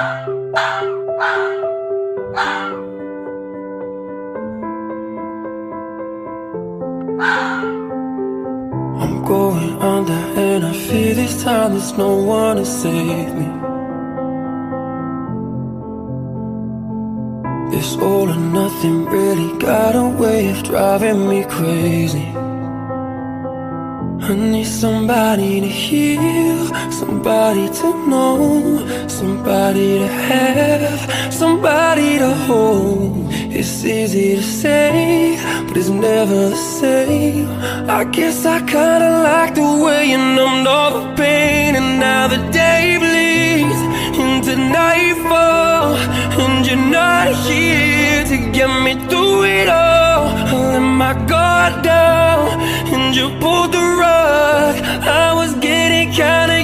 I'm going under and I fear this time there's no one to save me. This all or nothing really got a way of driving me crazy. I need somebody to heal, somebody to know, somebody to have, somebody to hold. It's easy to say, but it's never the same. I guess I kinda like the way you numbed all the pain. And now the day bleeds into nightfall, and you're not here to get me through it all. I let my guard down, and you pulled the rug. I was getting kinda